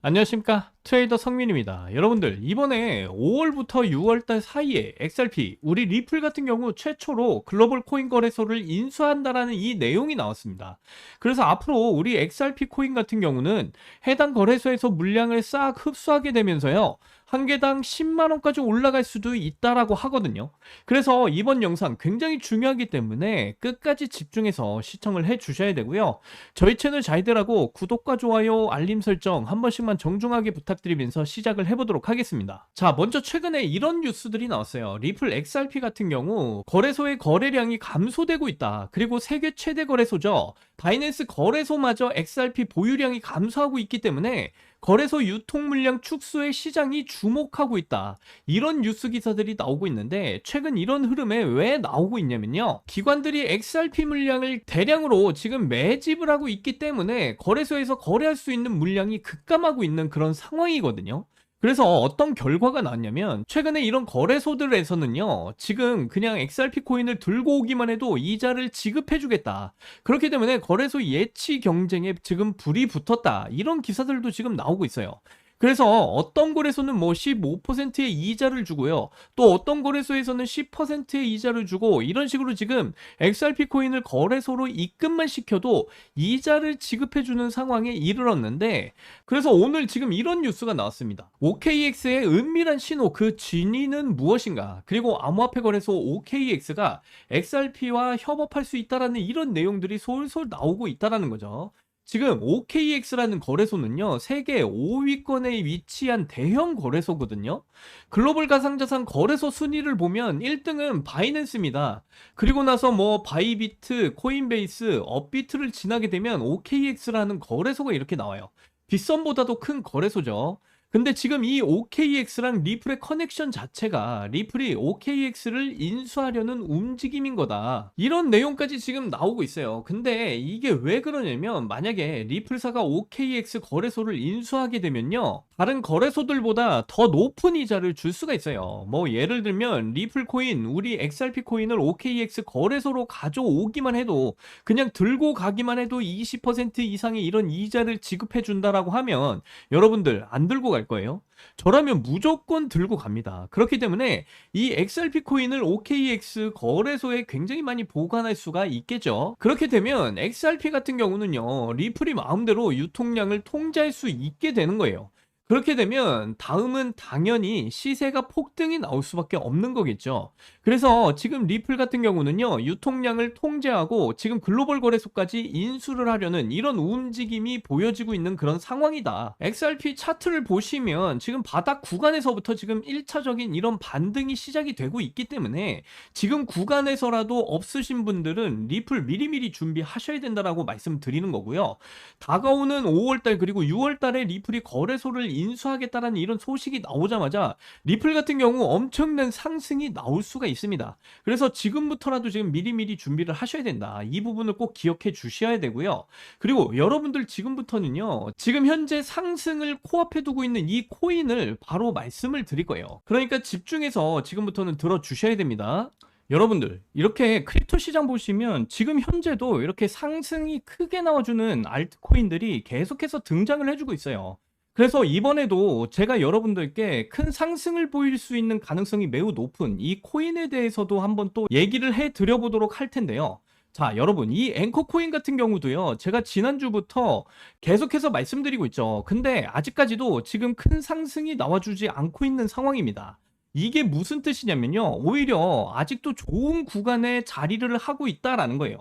안녕하십니까, 트레이더 성민입니다. 여러분들, 이번에 5월부터 6월달 사이에 XRP, 우리 리플 같은 경우 최초로 글로벌 코인 거래소를 인수한다라는 이 내용이 나왔습니다. 그래서 앞으로 우리 XRP 코인 같은 경우는 해당 거래소에서 물량을 싹 흡수하게 되면서요, 한 개당 10만원까지 올라갈 수도 있다라고 하거든요. 그래서 이번 영상 굉장히 중요하기 때문에 끝까지 집중해서 시청을 해 주셔야 되고요. 저희 채널 잘 되라고 구독과 좋아요, 알림 설정 한 번씩만 정중하게 부탁드리면서 시작을 해보도록 하겠습니다. 자, 먼저 최근에 이런 뉴스들이 나왔어요. 리플 XRP 같은 경우 거래소의 거래량이 감소되고 있다. 그리고 세계 최대 거래소죠, 바이낸스 거래소마저 XRP 보유량이 감소하고 있기 때문에 거래소 유통 물량 축소에 시장이 주목하고 있다. 이런 뉴스 기사들이 나오고 있는데, 최근 이런 흐름에 왜 나오고 있냐면요, 기관들이 XRP 물량을 대량으로 지금 매집을 하고 있기 때문에 거래소에서 거래할 수 있는 물량이 급감하고 있는 그런 상황이거든요. 그래서 어떤 결과가 나왔냐면, 최근에 이런 거래소들에서는요, 지금 그냥 XRP 코인을 들고 오기만 해도 이자를 지급해주겠다, 그렇기 때문에 거래소 예치 경쟁에 지금 불이 붙었다, 이런 기사들도 지금 나오고 있어요. 그래서 어떤 거래소는 뭐 15%의 이자를 주고요, 또 어떤 거래소에서는 10%의 이자를 주고, 이런 식으로 지금 XRP 코인을 거래소로 입금만 시켜도 이자를 지급해주는 상황에 이르렀는데, 그래서 오늘 지금 이런 뉴스가 나왔습니다. OKX의 은밀한 신호, 그 진위는 무엇인가, 그리고 암호화폐 거래소 OKX가 XRP와 협업할 수 있다라는 이런 내용들이 솔솔 나오고 있다라는 거죠. 지금 OKX라는 거래소는요, 세계 5위권에 위치한 대형 거래소거든요. 글로벌 가상자산 거래소 순위를 보면 1등은 바이낸스입니다. 그리고 나서 뭐 바이비트, 코인베이스, 업비트를 지나게 되면 OKX라는 거래소가 이렇게 나와요. 빗썸보다도 큰 거래소죠. 근데 지금 이 OKX랑 리플의 커넥션 자체가 리플이 OKX를 인수하려는 움직임인 거다, 이런 내용까지 지금 나오고 있어요. 근데 이게 왜 그러냐면, 만약에 리플사가 OKX 거래소를 인수하게 되면요, 다른 거래소들보다 더 높은 이자를 줄 수가 있어요. 뭐 예를 들면 리플 코인, 우리 XRP 코인을 OKX 거래소로 가져오기만 해도, 그냥 들고 가기만 해도 20% 이상의 이런 이자를 지급해 준다라고 하면 여러분들 안 들고 갈 거예요? 저라면 무조건 들고 갑니다. 그렇기 때문에 이 XRP 코인을 OKX 거래소에 굉장히 많이 보관할 수가 있겠죠. 그렇게 되면 XRP 같은 경우는요, 리플이 마음대로 유통량을 통제할 수 있게 되는 거예요. 그렇게 되면 다음은 당연히 시세가 폭등이 나올 수밖에 없는 거겠죠. 그래서 지금 리플 같은 경우는요, 유통량을 통제하고 지금 글로벌 거래소까지 인수를 하려는 이런 움직임이 보여지고 있는 그런 상황이다. XRP 차트를 보시면 지금 바닥 구간에서부터 지금 1차적인 이런 반등이 시작이 되고 있기 때문에, 지금 구간에서라도 없으신 분들은 리플 미리미리 준비하셔야 된다라고 말씀드리는 거고요. 다가오는 5월달 그리고 6월달에 리플이 거래소를 인수하겠다라는 이런 소식이 나오자마자 리플 같은 경우 엄청난 상승이 나올 수가 있습니다. 그래서 지금부터라도 지금 미리미리 준비를 하셔야 된다, 이 부분을 꼭 기억해 주셔야 되고요. 그리고 여러분들 지금부터는요, 지금 현재 상승을 코앞에 두고 있는 이 코인을 바로 말씀을 드릴 거예요. 그러니까 집중해서 지금부터는 들어주셔야 됩니다. 여러분들, 이렇게 크립토 시장 보시면 지금 현재도 이렇게 상승이 크게 나와주는 알트코인들이 계속해서 등장을 해주고 있어요. 그래서 이번에도 제가 여러분들께 큰 상승을 보일 수 있는 가능성이 매우 높은 이 코인에 대해서도 한번 또 얘기를 해 드려보도록 할 텐데요. 자, 여러분, 이 앵커 코인 같은 경우도요, 제가 지난주부터 계속해서 말씀드리고 있죠. 근데 아직까지도 지금 큰 상승이 나와주지 않고 있는 상황입니다. 이게 무슨 뜻이냐면요, 오히려 아직도 좋은 구간에 자리를 하고 있다라는 거예요.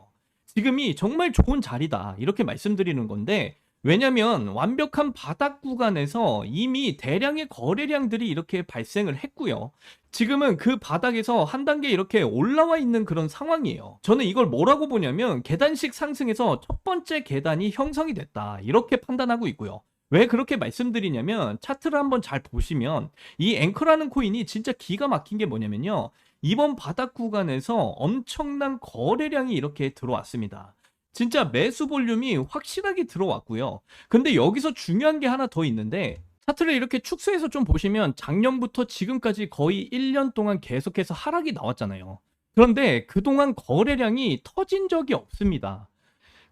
지금이 정말 좋은 자리다, 이렇게 말씀드리는 건데, 왜냐면 완벽한 바닥 구간에서 이미 대량의 거래량들이 이렇게 발생을 했고요. 지금은 그 바닥에서 한 단계 이렇게 올라와 있는 그런 상황이에요. 저는 이걸 뭐라고 보냐면, 계단식 상승에서 첫 번째 계단이 형성이 됐다, 이렇게 판단하고 있고요. 왜 그렇게 말씀드리냐면, 차트를 한번 잘 보시면 이 앵커라는 코인이 진짜 기가 막힌 게 뭐냐면요, 이번 바닥 구간에서 엄청난 거래량이 이렇게 들어왔습니다. 진짜 매수 볼륨이 확실하게 들어왔고요. 근데 여기서 중요한 게 하나 더 있는데, 차트를 이렇게 축소해서 좀 보시면 작년부터 지금까지 거의 1년 동안 계속해서 하락이 나왔잖아요. 그런데 그동안 거래량이 터진 적이 없습니다.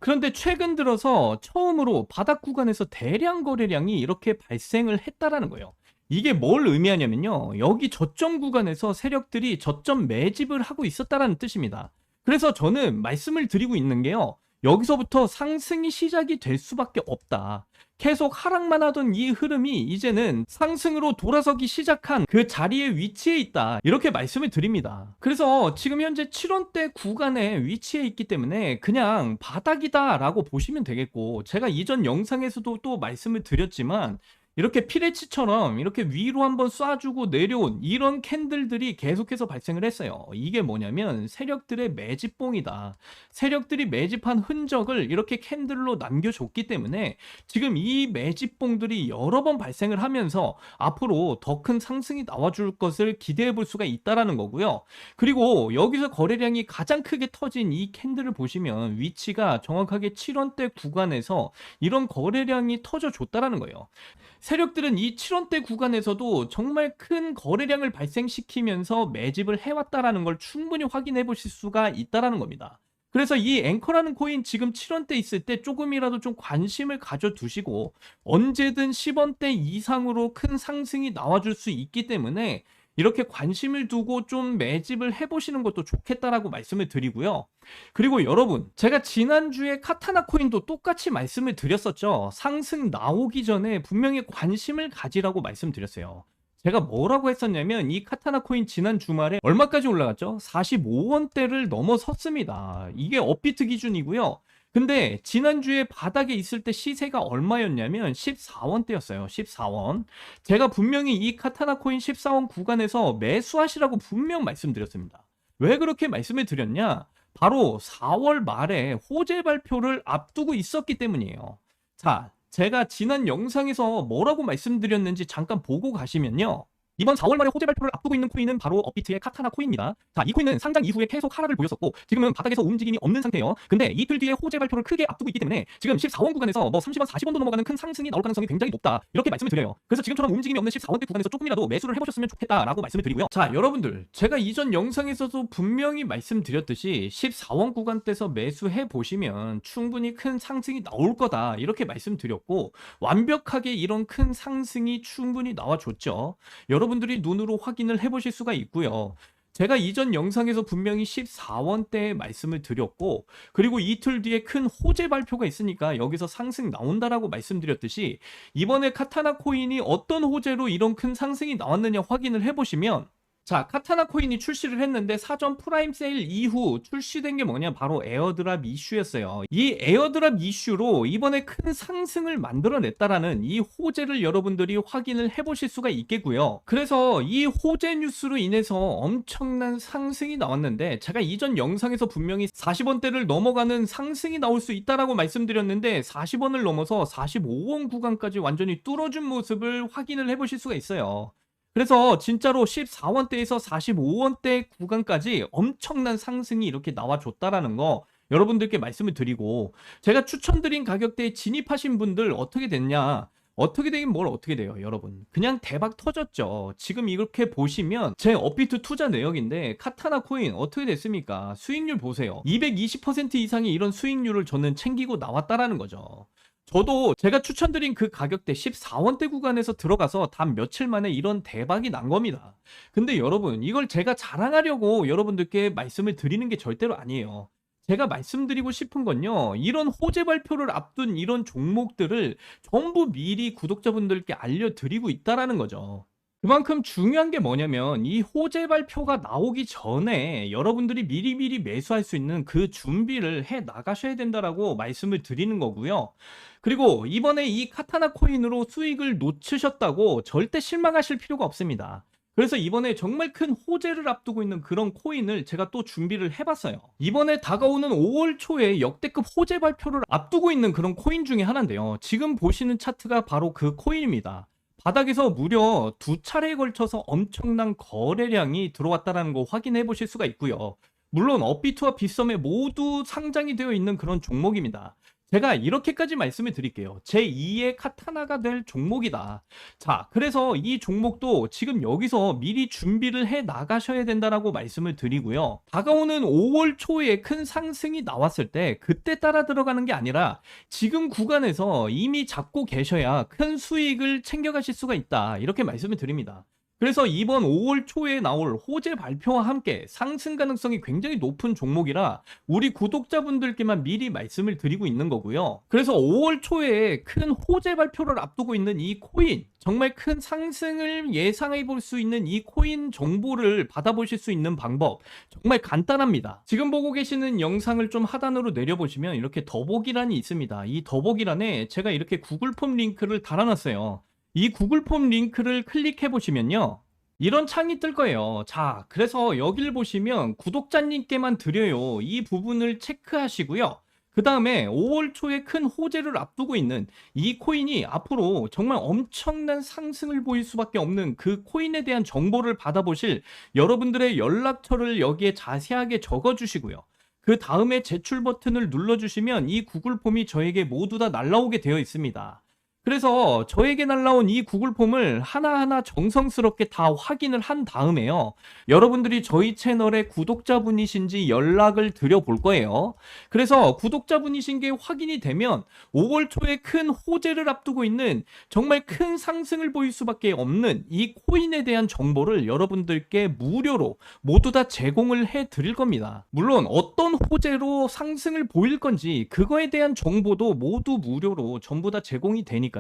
그런데 최근 들어서 처음으로 바닥 구간에서 대량 거래량이 이렇게 발생을 했다라는 거예요. 이게 뭘 의미하냐면요. 여기 저점 구간에서 세력들이 저점 매집을 하고 있었다라는 뜻입니다. 그래서 저는 말씀을 드리고 있는 게요. 여기서부터 상승이 시작이 될 수밖에 없다. 계속 하락만 하던 이 흐름이 이제는 상승으로 돌아서기 시작한 그 자리에 위치해 있다. 이렇게 말씀을 드립니다. 그래서 지금 현재 7원대 구간에 위치해 있기 때문에 그냥 바닥이다 라고 보시면 되겠고, 제가 이전 영상에서도 또 말씀을 드렸지만 이렇게 피레치처럼 이렇게 위로 한번 쏴주고 내려온 이런 캔들들이 계속해서 발생을 했어요. 이게 뭐냐면 세력들의 매집봉이다. 세력들이 매집한 흔적을 이렇게 캔들로 남겨줬기 때문에 지금 이 매집봉들이 여러 번 발생을 하면서 앞으로 더 큰 상승이 나와줄 것을 기대해 볼 수가 있다라는 거고요. 그리고 여기서 거래량이 가장 크게 터진 이 캔들을 보시면 위치가 정확하게 7원대 구간에서 이런 거래량이 터져줬다라는 거예요. 세력들은 이 7원대 구간에서도 정말 큰 거래량을 발생시키면서 매집을 해왔다라는 걸 충분히 확인해 보실 수가 있다라는 겁니다. 그래서 이 앵커라는 코인 지금 7원대 있을 때 조금이라도 좀 관심을 가져두시고 언제든 10원대 이상으로 큰 상승이 나와줄 수 있기 때문에 이렇게 관심을 두고 좀 매집을 해보시는 것도 좋겠다라고 말씀을 드리고요. 그리고 여러분, 제가 지난주에 카타나 코인도 똑같이 말씀을 드렸었죠. 상승 나오기 전에 분명히 관심을 가지라고 말씀드렸어요. 제가 뭐라고 했었냐면 이 카타나 코인 지난 주말에 얼마까지 올라갔죠? 45원대를 넘어섰습니다. 이게 업비트 기준이고요. 근데 지난주에 바닥에 있을 때 시세가 얼마였냐면 14원대였어요. 14원. 제가 분명히 이 카타나 코인 14원 구간에서 매수하시라고 분명 말씀드렸습니다. 왜 그렇게 말씀을 드렸냐? 바로 4월 말에 호재 발표를 앞두고 있었기 때문이에요. 자, 제가 지난 영상에서 뭐라고 말씀드렸는지 잠깐 보고 가시면요. 이번 4월 말에 호재 발표를 앞두고 있는 코인은 바로 업비트의 카타나 코인입니다. 자, 이 코인은 상장 이후에 계속 하락을 보였었고 지금은 바닥에서 움직임이 없는 상태예요. 근데 이틀 뒤에 호재 발표를 크게 앞두고 있기 때문에 지금 14원 구간에서 뭐 30원, 40원도 넘어가는 큰 상승이 나올 가능성이 굉장히 높다. 이렇게 말씀을 드려요. 그래서 지금처럼 움직임이 없는 14원대 구간에서 조금이라도 매수를 해보셨으면 좋겠다라고 말씀을 드리고요. 자, 여러분들, 제가 이전 영상에서도 분명히 말씀드렸듯이 14원 구간대에서 매수해 보시면 충분히 큰 상승이 나올 거다. 이렇게 말씀드렸고 완벽하게 이런 큰 상승이 충분히 나와줬죠. 여러분들이 눈으로 확인을 해보실 수가 있고요. 제가 이전 영상에서 분명히 14원대에 말씀을 드렸고 그리고 이틀 뒤에 큰 호재 발표가 있으니까 여기서 상승 나온다라고 말씀드렸듯이 이번에 카타나 코인이 어떤 호재로 이런 큰 상승이 나왔느냐 확인을 해보시면 자, 카타나 코인이 출시를 했는데 사전 프라임 세일 이후 출시된 게 뭐냐? 바로 에어드랍 이슈였어요. 이 에어드랍 이슈로 이번에 큰 상승을 만들어냈다라는 이 호재를 여러분들이 확인을 해보실 수가 있겠고요. 그래서 이 호재 뉴스로 인해서 엄청난 상승이 나왔는데 제가 이전 영상에서 분명히 40원대를 넘어가는 상승이 나올 수 있다라고 말씀드렸는데 40원을 넘어서 45원 구간까지 완전히 뚫어준 모습을 확인을 해보실 수가 있어요. 그래서 진짜로 14원대에서 45원대 구간까지 엄청난 상승이 이렇게 나와줬다라는 거 여러분들께 말씀을 드리고 제가 추천드린 가격대에 진입하신 분들 어떻게 됐냐? 어떻게 되긴 뭘 어떻게 돼요, 여러분. 그냥 대박 터졌죠. 지금 이렇게 보시면 제 업비트 투자 내역인데 카타나 코인 어떻게 됐습니까? 수익률 보세요. 220% 이상의 이런 수익률을 저는 챙기고 나왔다라는 거죠. 저도 제가 추천드린 그 가격대 14원대 구간에서 들어가서 단 며칠 만에 이런 대박이 난 겁니다. 근데 여러분, 이걸 제가 자랑하려고 여러분들께 말씀을 드리는 게 절대로 아니에요. 제가 말씀드리고 싶은 건요, 이런 호재 발표를 앞둔 이런 종목들을 전부 미리 구독자분들께 알려드리고 있다라는 거죠. 그만큼 중요한 게 뭐냐면 이 호재 발표가 나오기 전에 여러분들이 미리미리 매수할 수 있는 그 준비를 해 나가셔야 된다라고 말씀을 드리는 거고요. 그리고 이번에 이 카타나 코인으로 수익을 놓치셨다고 절대 실망하실 필요가 없습니다. 그래서 이번에 정말 큰 호재를 앞두고 있는 그런 코인을 제가 또 준비를 해봤어요. 이번에 다가오는 5월 초에 역대급 호재 발표를 앞두고 있는 그런 코인 중에 하나인데요. 지금 보시는 차트가 바로 그 코인입니다. 바닥에서 무려 2차례에 걸쳐서 엄청난 거래량이 들어왔다는 거 확인해 보실 수가 있고요. 물론 업비트와 빗썸에 모두 상장이 되어 있는 그런 종목입니다. 제가 이렇게까지 말씀을 드릴게요. 제2의 카타나가 될 종목이다. 자, 그래서 이 종목도 지금 여기서 미리 준비를 해 나가셔야 된다라고 말씀을 드리고요. 다가오는 5월 초에 큰 상승이 나왔을 때 그때 따라 들어가는 게 아니라 지금 구간에서 이미 잡고 계셔야 큰 수익을 챙겨가실 수가 있다. 이렇게 말씀을 드립니다. 그래서 이번 5월 초에 나올 호재 발표와 함께 상승 가능성이 굉장히 높은 종목이라 우리 구독자분들께만 미리 말씀을 드리고 있는 거고요. 그래서 5월 초에 큰 호재 발표를 앞두고 있는 이 코인, 정말 큰 상승을 예상해 볼 수 있는 이 코인 정보를 받아보실 수 있는 방법 정말 간단합니다. 지금 보고 계시는 영상을 좀 하단으로 내려보시면 이렇게 더보기란이 있습니다. 이 더보기란에 제가 이렇게 구글 폼 링크를 달아놨어요. 이 구글 폼 링크를 클릭해 보시면요, 이런 창이 뜰 거예요. 자, 그래서 여기를 보시면 구독자님께만 드려요. 이 부분을 체크하시고요. 그 다음에 5월 초에 큰 호재를 앞두고 있는 이 코인이 앞으로 정말 엄청난 상승을 보일 수밖에 없는 그 코인에 대한 정보를 받아보실 여러분들의 연락처를 여기에 자세하게 적어주시고요. 그 다음에 제출 버튼을 눌러주시면 이 구글 폼이 저에게 모두 다 날라오게 되어 있습니다. 그래서 저에게 날라온 이 구글 폼을 하나하나 정성스럽게 다 확인을 한 다음에요, 여러분들이 저희 채널의 구독자분이신지 연락을 드려볼 거예요. 그래서 구독자분이신 게 확인이 되면 5월 초에 큰 호재를 앞두고 있는 정말 큰 상승을 보일 수밖에 없는 이 코인에 대한 정보를 여러분들께 무료로 모두 다 제공을 해 드릴 겁니다. 물론 어떤 호재로 상승을 보일 건지 그거에 대한 정보도 모두 무료로 전부 다 제공이 되니까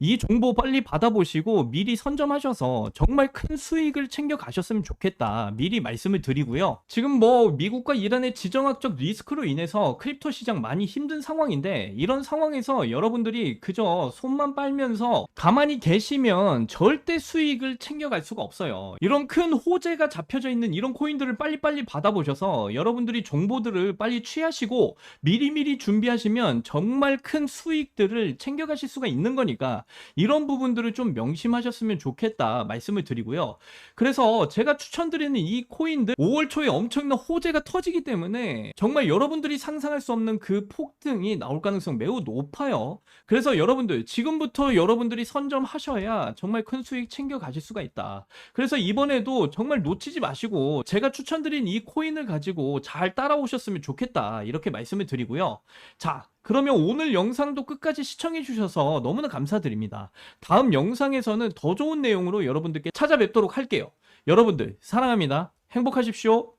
이 정보 빨리 받아보시고 미리 선점하셔서 정말 큰 수익을 챙겨 가셨으면 좋겠다, 미리 말씀을 드리고요. 지금 뭐 미국과 이란의 지정학적 리스크로 인해서 크립토 시장 많이 힘든 상황인데, 이런 상황에서 여러분들이 그저 손만 빨면서 가만히 계시면 절대 수익을 챙겨갈 수가 없어요. 이런 큰 호재가 잡혀져 있는 이런 코인들을 빨리빨리 받아보셔서 여러분들이 정보들을 빨리 취하시고 미리미리 준비하시면 정말 큰 수익들을 챙겨가실 수가 있는 거니까 이런 부분들을 좀 명심하셨으면 좋겠다 말씀을 드리고요. 그래서 제가 추천드리는 이 코인들 5월 초에 엄청난 호재가 터지기 때문에 정말 여러분들이 상상할 수 없는 그 폭등이 나올 가능성 매우 높아요. 그래서 여러분들 지금부터 여러분들이 선점하셔야 정말 큰 수익 챙겨 가실 수가 있다. 그래서 이번에도 정말 놓치지 마시고 제가 추천드린 이 코인을 가지고 잘 따라오셨으면 좋겠다, 이렇게 말씀을 드리고요. 자, 그러면 오늘 영상도 끝까지 시청해 주셔서 너무나 감사드립니다. 다음 영상에서는 더 좋은 내용으로 여러분들께 찾아뵙도록 할게요. 여러분들 사랑합니다. 행복하십시오.